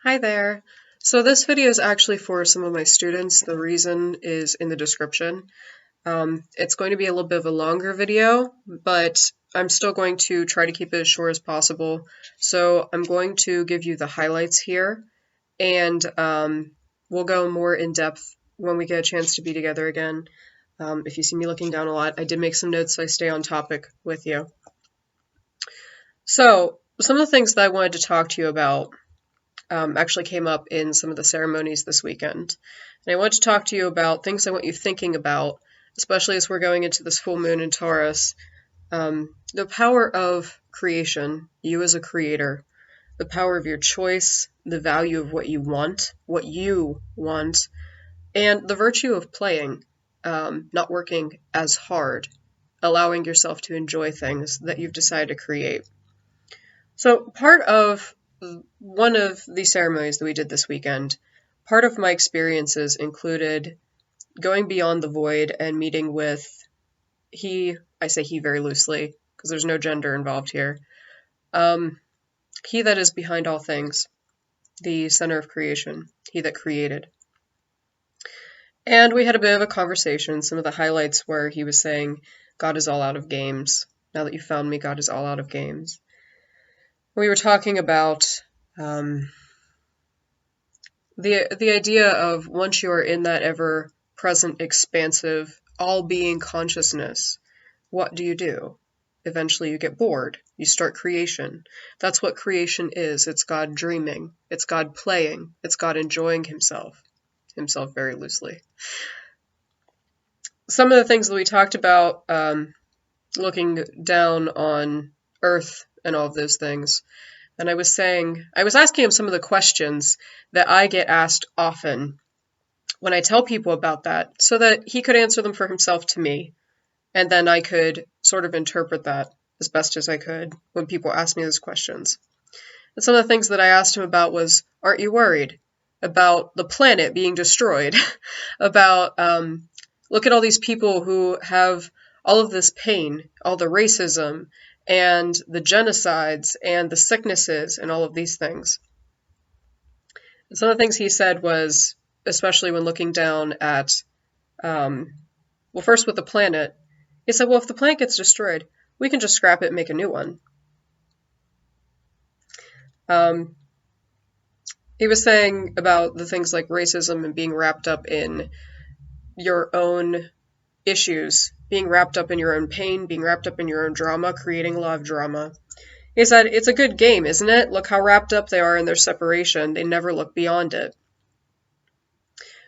Hi there. So this video is actually for some of my students. The reason is in the description. It's going to be a little bit of a longer video, but I'm still going to try to keep it as short as possible. So I'm going to give you the highlights here, and we'll go more in depth when we get a chance to be together again. If you see me looking down a lot, I did make some notes so I stay on topic with you. So some of the things that I wanted to talk to you about actually came up in some of the ceremonies this weekend. And I want to talk to you about things I want you thinking about, especially as we're going into this full moon in Taurus. The power of creation, you as a creator, the power of your choice, the value of what you want, and the virtue of playing, not working as hard, allowing yourself to enjoy things that you've decided to create. So part of one of the ceremonies that we did this weekend, part of my experiences included going beyond the void and meeting with I say he very loosely because there's no gender involved here, he that is behind all things, the center of creation, he that created. And we had a bit of a conversation. Some of the highlights were he was saying, God is all out of games. Now that you found me, God is all out of games. We were talking about the idea of once you are in that ever-present, expansive, all-being consciousness, what do? Eventually you get bored. You start creation. That's what creation is. It's God dreaming. It's God playing. It's God enjoying himself very loosely. Some of the things that we talked about, looking down on Earth and all of those things, and I was asking him some of the questions that I get asked often when I tell people about that, so that he could answer them for himself to me, and then I could sort of interpret that as best as I could when people ask me those questions. And some of the things that I asked him about was, aren't you worried about the planet being destroyed? About, look at all these people who have all of this pain, all the racism, and the genocides, and the sicknesses, and all of these things. And some of the things he said was, especially when looking down at, first with the planet, he said, well, if the planet gets destroyed, we can just scrap it and make a new one. He was saying about the things like racism and being wrapped up in your own issues, being wrapped up in your own pain, being wrapped up in your own drama, creating a lot of drama. He said, it's a good game, isn't it? Look how wrapped up they are in their separation. They never look beyond it.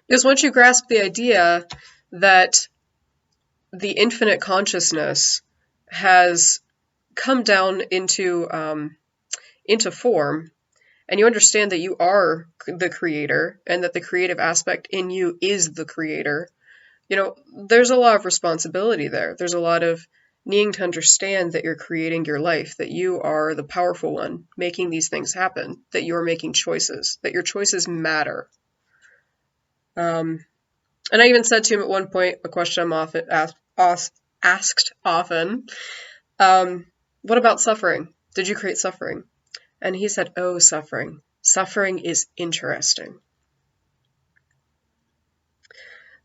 Because once you grasp the idea that the infinite consciousness has come down into form, and you understand that you are the creator, and that the creative aspect in you is the creator, there's a lot of responsibility there. There's a lot of needing to understand that you're creating your life, that you are the powerful one making these things happen, that you're making choices, that your choices matter. And I even said to him at one point, a question I'm often asked often, what about suffering? Did you create suffering? And he said, oh, suffering. Suffering is interesting.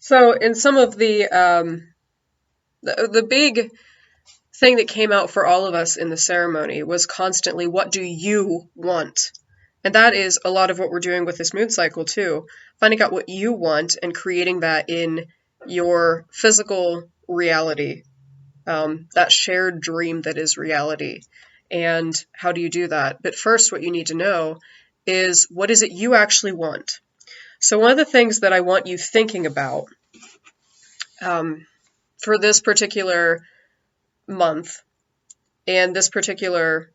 So in some of the big thing that came out for all of us in the ceremony was constantly, what do you want? And that is a lot of what we're doing with this moon cycle too. Finding out what you want and creating that in your physical reality. That shared dream that is reality. And how do you do that? But first, what you need to know is, what is it you actually want? So one of the things that I want you thinking about for this particular month and this particular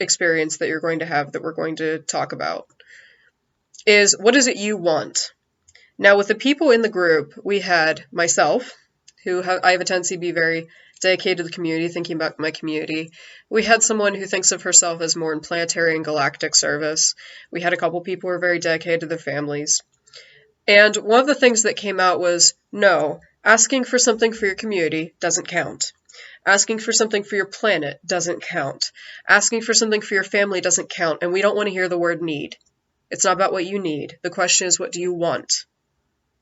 experience that you're going to have, that we're going to talk about, is, what is it you want? Now, with the people in the group, we had myself, I have a tendency to be very dedicated to the community, thinking about my community. We had someone who thinks of herself as more in planetary and galactic service. We had a couple people who are very dedicated to their families. And one of the things that came out was, no, asking for something for your community doesn't count. Asking for something for your planet doesn't count. Asking for something for your family doesn't count, and we don't want to hear the word need. It's not about what you need. The question is, what do you want?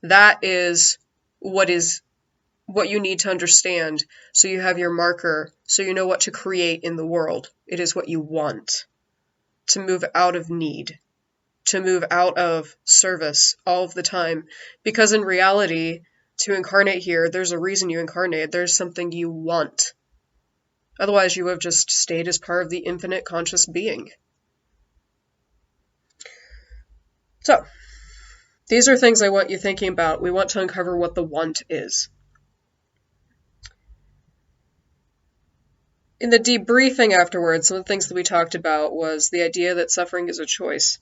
That is what you need to understand, so you have your marker, so you know what to create in the world. It is what you want. To move out of need, to move out of service all of the time. Because in reality, to incarnate here, there's a reason you incarnate. There's something you want. Otherwise, you have just stayed as part of the infinite conscious being. So, these are things I want you thinking about. We want to uncover what the want is. In the debriefing afterwards, some of the things that we talked about was the idea that suffering is a choice.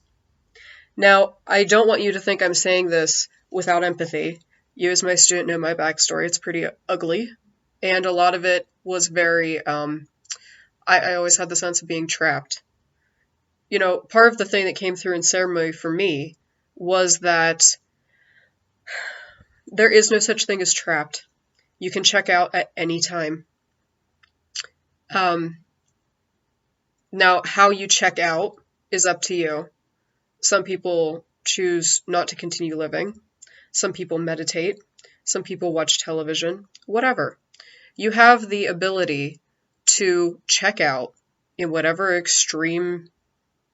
Now, I don't want you to think I'm saying this without empathy. You, as my student, know my backstory. It's pretty ugly. And a lot of it was very, I always had the sense of being trapped. You know, part of the thing that came through in ceremony for me was that there is no such thing as trapped. You can check out at any time. Now, how you check out is up to you. Some people choose not to continue living. Some people meditate. Some people watch television. Whatever. You have the ability to check out in whatever extreme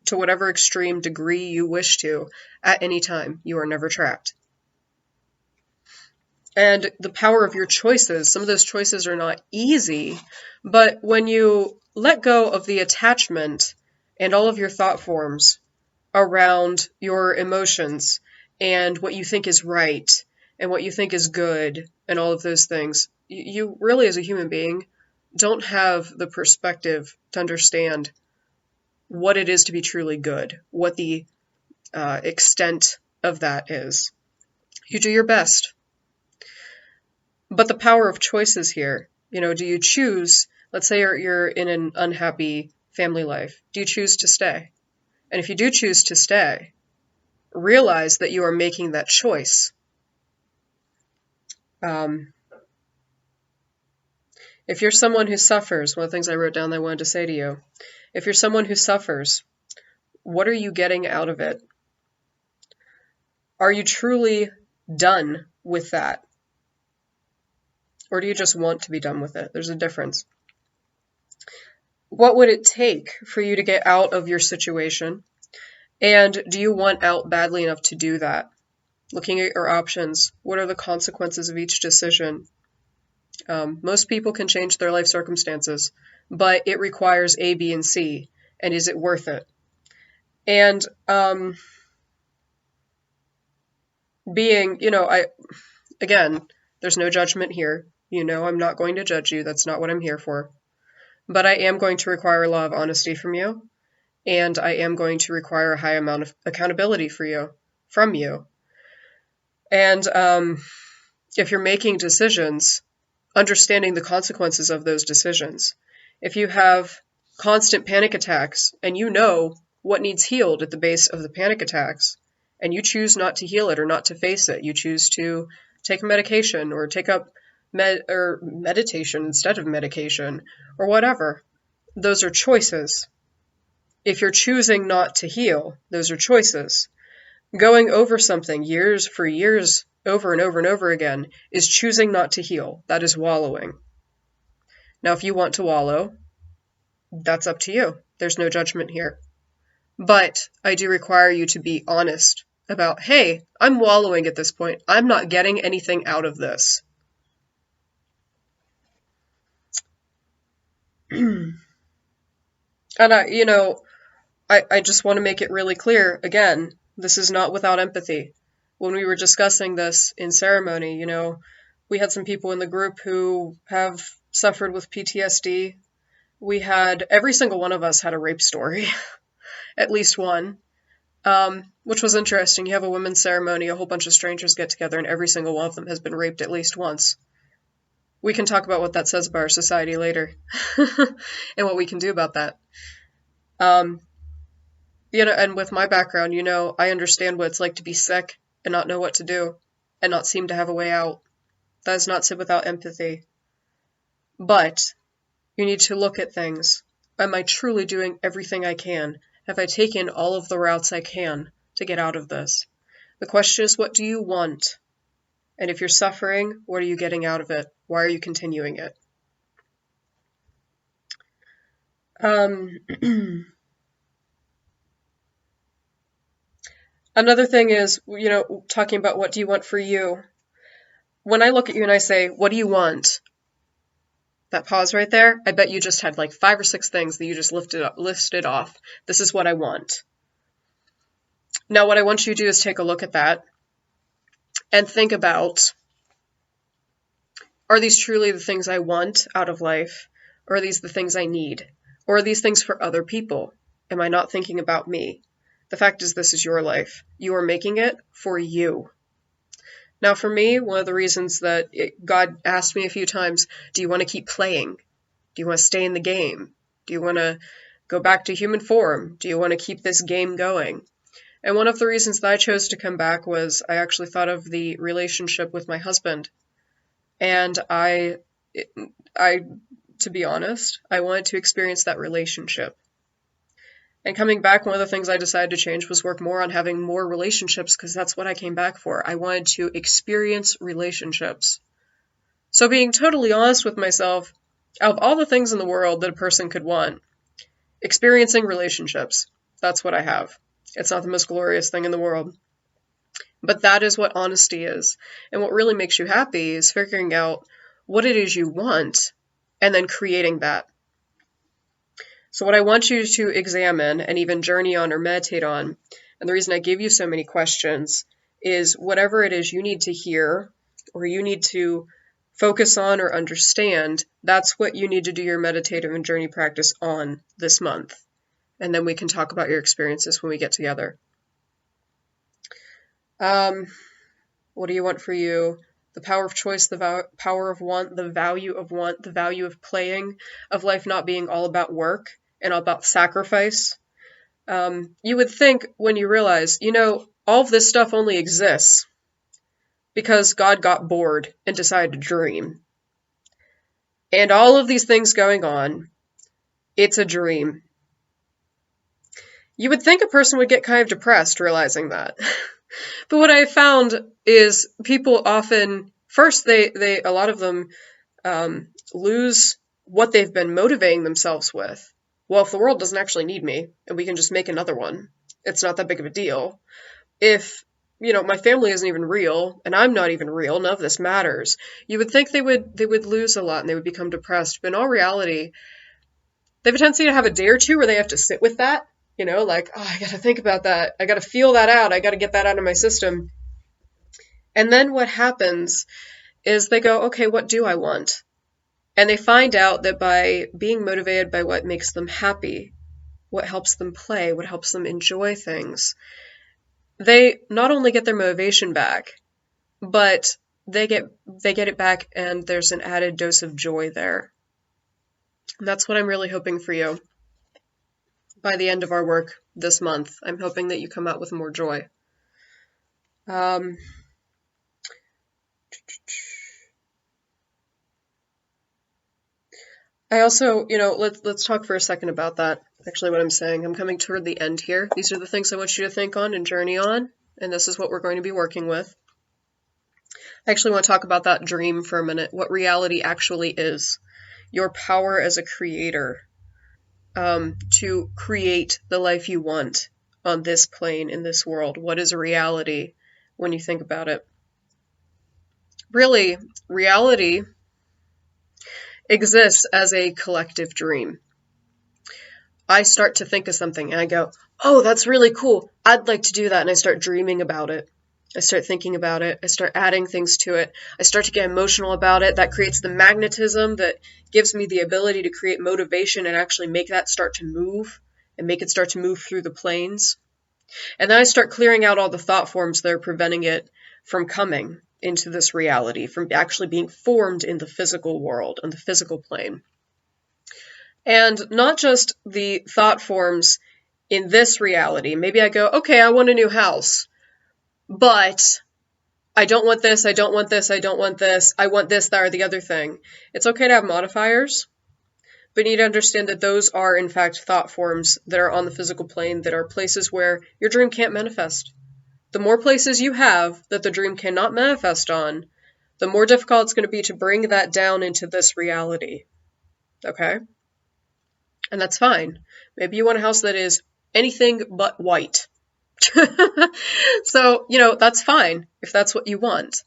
degree you wish to at any time. You are never trapped. And the power of your choices, some of those choices are not easy, but when you let go of the attachment and all of your thought forms around your emotions and what you think is right and what you think is good and all of those things, you really, as a human being, don't have the perspective to understand what it is to be truly good, what the extent of that is. You do your best. But the power of choices here, do you choose, let's say you're in an unhappy family life, do you choose to stay? And if you do choose to stay, realize that you are making that choice. If you're someone who suffers, one of the things I wrote down that I wanted to say to you, if you're someone who suffers, what are you getting out of it? Are you truly done with that? Or do you just want to be done with it? There's a difference. What would it take for you to get out of your situation? And do you want out badly enough to do that? Looking at your options, what are the consequences of each decision? Most people can change their life circumstances, but it requires A, B, and C. And is it worth it? And again, there's no judgment here. I'm not going to judge you. That's not what I'm here for. But I am going to require a lot of honesty from you. And I am going to require a high amount of accountability from you. And if you're making decisions, understanding the consequences of those decisions. If you have constant panic attacks and you know what needs healed at the base of the panic attacks, and you choose not to heal it or not to face it, you choose to take a medication or take up meditation instead of medication or whatever, those are choices. If you're choosing not to heal, those are choices. Going over something for years, over and over and over again, is choosing not to heal. That is wallowing. Now, if you want to wallow, that's up to you. There's no judgment here. But I do require you to be honest about, hey, I'm wallowing at this point. I'm not getting anything out of this. And I just want to make it really clear, again, this is not without empathy. When we were discussing this in ceremony, we had some people in the group who have suffered with PTSD. Every single one of us had a rape story, at least one, which was interesting. You have a women's ceremony, a whole bunch of strangers get together, and every single one of them has been raped at least once. We can talk about what that says about our society later, and what we can do about that. And with my background, I understand what it's like to be sick and not know what to do and not seem to have a way out. That does not sit without empathy. But you need to look at things. Am I truly doing everything I can? Have I taken all of the routes I can to get out of this. The question is, what do you want? And if you're suffering, what are you getting out of it? Why are you continuing it? Another thing is, talking about what do you want for you. When I look at you and I say, what do you want? That pause right there, I bet you just had like 5 or 6 things that you just listed off. This is what I want. Now, what I want you to do is take a look at that and think about, are these truly the things I want out of life? Or are these the things I need? Or are these things for other people? Am I not thinking about me? The fact is, this is your life. You are making it for you. Now, for me, one of the reasons that God asked me a few times, do you want to keep playing? Do you want to stay in the game? Do you want to go back to human form? Do you want to keep this game going? And one of the reasons that I chose to come back was I actually thought of the relationship with my husband. And to be honest, I wanted to experience that relationship. And coming back, one of the things I decided to change was work more on having more relationships, because that's what I came back for. I wanted to experience relationships. So being totally honest with myself, out of all the things in the world that a person could want, experiencing relationships, that's what I have. It's not the most glorious thing in the world. But that is what honesty is. And what really makes you happy is figuring out what it is you want and then creating that. So what I want you to examine and even journey on or meditate on, and the reason I give you so many questions, is whatever it is you need to hear or you need to focus on or understand, that's what you need to do your meditative and journey practice on this month. And then we can talk about your experiences when we get together. What do you want for you? The power of choice, the power of want, the value of playing, of life not being all about work and all about sacrifice. You would think when you realize, all of this stuff only exists because God got bored and decided to dream. And all of these things going on, it's a dream. You would think a person would get kind of depressed realizing that. But what I found is people often, first, a lot of them lose what they've been motivating themselves with. Well, if the world doesn't actually need me and we can just make another one, it's not that big of a deal. If, my family isn't even real and I'm not even real, none of this matters. You would think they would lose a lot and they would become depressed. But in all reality, they have a tendency to have a day or two where they have to sit with that. Like, oh, I got to think about that. I got to feel that out. I got to get that out of my system. And then what happens is they go, okay, what do I want? And they find out that by being motivated by what makes them happy, what helps them play, what helps them enjoy things, they not only get their motivation back, but they get it back and there's an added dose of joy there. And that's what I'm really hoping for you. By the end of our work this month, I'm hoping that you come out with more joy. I also, let's talk for a second about that. Actually, what I'm saying, I'm coming toward the end here. These are the things I want you to think on and journey on, and this is what we're going to be working with. I actually want to talk about that dream for a minute, what reality actually is. Your power as a creator. To create the life you want on this plane in this world. What is a reality when you think about it? Really, reality exists as a collective dream. I start to think of something and I go, oh, that's really cool. I'd like to do that. And I start dreaming about it. I start thinking about it. I start adding things to it. I start to get emotional about it. That creates the magnetism that gives me the ability to create motivation and actually make that start to move and make it start to move through the planes. And then I start clearing out all the thought forms that are preventing it from coming into this reality, from actually being formed in the physical world, on the physical plane. And not just the thought forms in this reality. Maybe I go, okay, I want a new house. But I don't want this, I don't want this, I don't want this, I want this, that, or the other thing. It's okay to have modifiers, But you need to understand that those are, in fact, thought forms that are on the physical plane, that are places where your dream can't manifest. The more places you have that the dream cannot manifest on, the more difficult it's going to be to bring that down into this reality. Okay? And that's fine. Maybe you want a house that is anything but white. So, that's fine if that's what you want.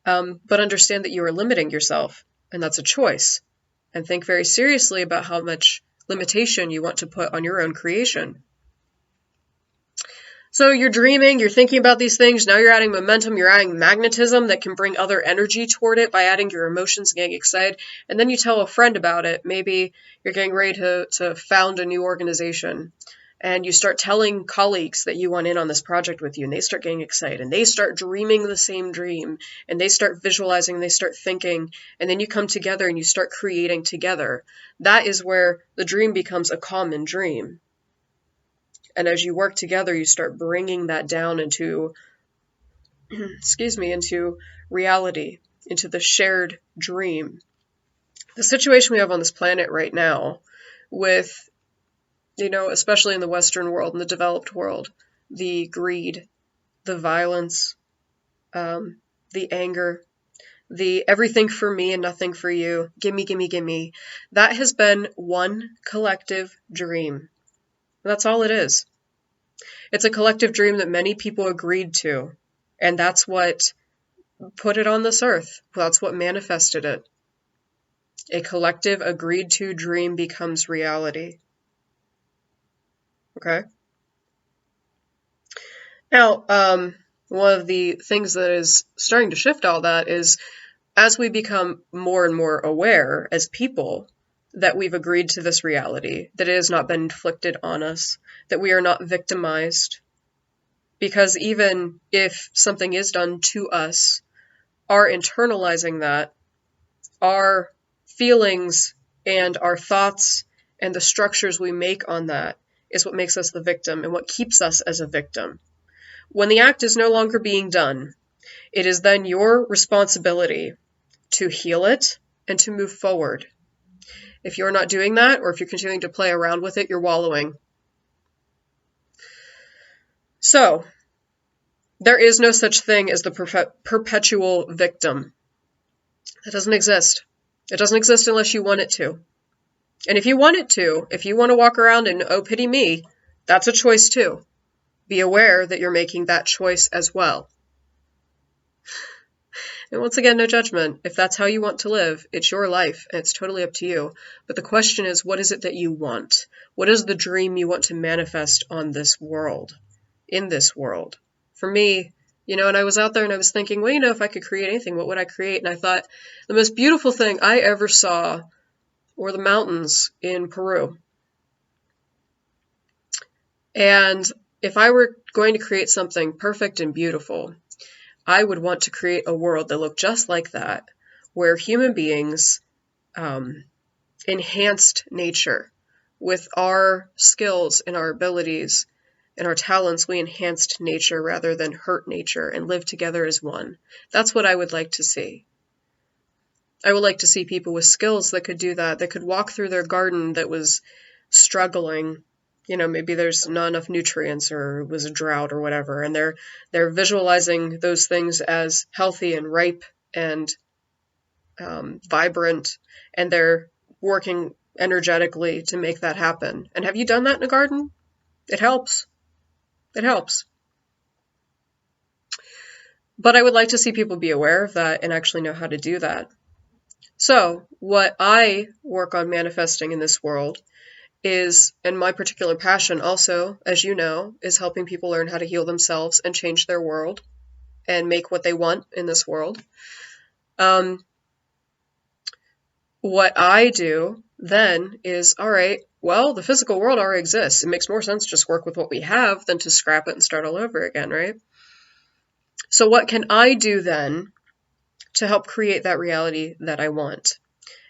But understand that you are limiting yourself, and that's a choice. And think very seriously about how much limitation you want to put on your own creation. So you're dreaming, you're thinking about these things, now you're adding momentum, you're adding magnetism that can bring other energy toward it by adding your emotions, getting excited, and then you tell a friend about it. Maybe you're getting ready to found a new organization, and you start telling colleagues that you want in on this project with you, and they start getting excited, and they start dreaming the same dream, and they start visualizing, and they start thinking, and then you come together and you start creating together. That is where the dream becomes a common dream. And as you work together, you start bringing that down into, into reality, into the shared dream. The situation we have on this planet right now with, especially in the Western world, in the developed world, the greed, the violence, the anger, the everything for me and nothing for you, gimme, gimme, gimme, that has been one collective dream. That's all it is. It's a collective dream that many people agreed to, and that's what put it on this earth. That's what manifested it. A collective agreed to dream becomes reality. Okay? Now, one of the things that is starting to shift all that is as we become more and more aware as people that we've agreed to this reality, that it has not been inflicted on us, that we are not victimized. Because even if something is done to us, our internalizing that, our feelings and our thoughts and the structures we make on that is what makes us the victim and what keeps us as a victim. When the act is no longer being done, it is then your responsibility to heal it and to move forward. If you're not doing that, or if you're continuing to play around with it, you're wallowing. So, there is no such thing as the perpetual victim. It doesn't exist. It doesn't exist unless you want it to. And if you want it to, if you want to walk around and, oh, pity me, that's a choice too. Be aware that you're making that choice as well. And once again, no judgment. If that's how you want to live, it's your life, and it's totally up to you. But the question is, what is it that you want? What is the dream you want to manifest on this world, in this world? For me, and I was out there and I was thinking, well, if I could create anything, what would I create? And I thought the most beautiful thing I ever saw were the mountains in Peru. And if I were going to create something perfect and beautiful, I would want to create a world that looked just like that, where human beings enhanced nature with our skills and our abilities and our talents. We enhanced nature rather than hurt nature and live together as one. That's what I would like to see. I would like to see people with skills that could do that could walk through their garden that was struggling. Maybe there's not enough nutrients or it was a drought or whatever, and they're visualizing those things as healthy and ripe and vibrant, and they're working energetically to make that happen. And have you done that in a garden? It helps. It helps. But I would like to see people be aware of that and actually know how to do that. So what I work on manifesting in this world is, and my particular passion also, as you know, is helping people learn how to heal themselves and change their world and make what they want in this world. What I do then is, all right, well, the physical world already exists. It makes more sense to just work with what we have than to scrap it and start all over again, right? So what can I do then to help create that reality that I want?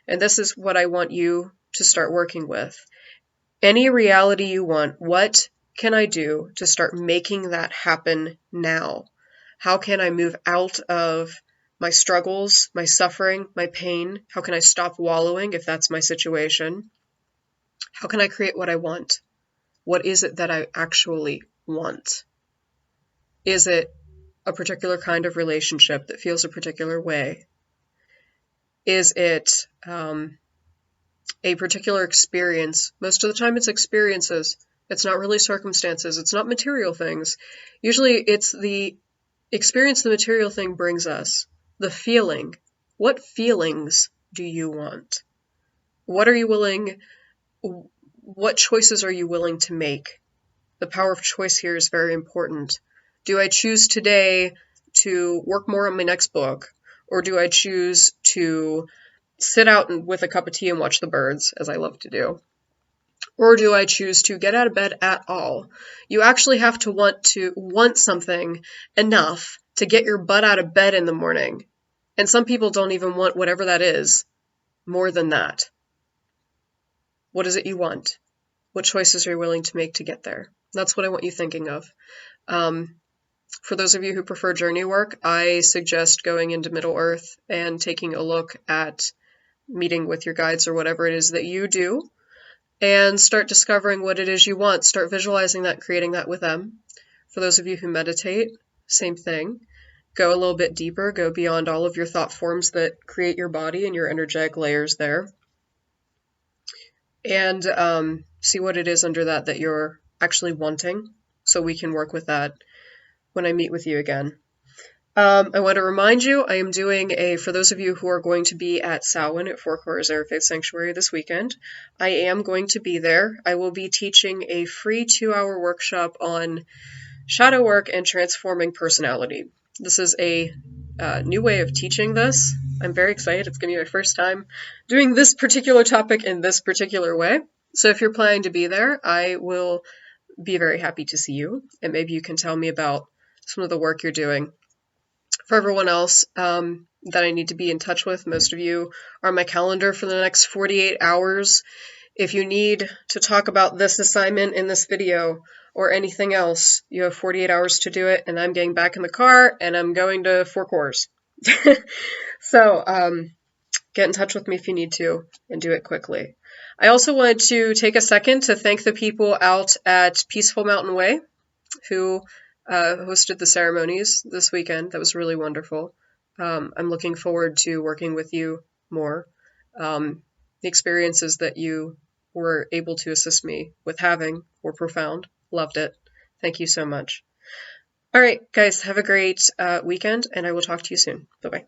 And this is what I want you to start working with. Any reality you want, what can I do to start making that happen now? How can I move out of my struggles, my suffering, my pain? How can I stop wallowing if that's my situation? How can I create what I want? What is it that I actually want? Is it a particular kind of relationship that feels a particular way? Is it a particular experience? Most of the time it's experiences. It's not really circumstances. It's not material things. Usually it's the experience the material thing brings us. The feeling. What feelings do you want? What are you willing, what choices are you willing to make? The power of choice here is very important. Do I choose today to work more on my next book? Or do I choose to sit out with a cup of tea and watch the birds, as I love to do? Or do I choose to get out of bed at all? You actually have to want something enough to get your butt out of bed in the morning. And some people don't even want whatever that is more than that. What is it you want? What choices are you willing to make to get there? That's what I want you thinking of. For those of you who prefer journey work, I suggest going into Middle Earth and taking a look at meeting with your guides or whatever it is that you do, and start discovering what it is you want. Start visualizing that, creating that with them. For those of you who meditate, same thing. Go a little bit deeper, go beyond all of your thought forms that create your body and your energetic layers there. And see what it is under that you're actually wanting, so we can work with that when I meet with you again. I want to remind you, I am doing for those of you who are going to be at Samhain at Four Corners Interfaith Sanctuary this weekend, I am going to be there. I will be teaching a free 2-hour workshop on shadow work and transforming personality. This is a new way of teaching this. I'm very excited. It's going to be my first time doing this particular topic in this particular way. So if you're planning to be there, I will be very happy to see you. And maybe you can tell me about some of the work you're doing. For everyone else that I need to be in touch with, most of you are on my calendar for the next 48 hours. If you need to talk about this assignment in this video or anything else, you have 48 hours to do it, and I'm getting back in the car and I'm going to Four Corners. So get in touch with me if you need to, and do it quickly. I also wanted to take a second to thank the people out at Peaceful Mountain Way who hosted the ceremonies this weekend. That was really wonderful. I'm looking forward to working with you more. The experiences that you were able to assist me with having were profound. Loved it. Thank you so much. All right, guys, have a great weekend, and I will talk to you soon. Bye-bye.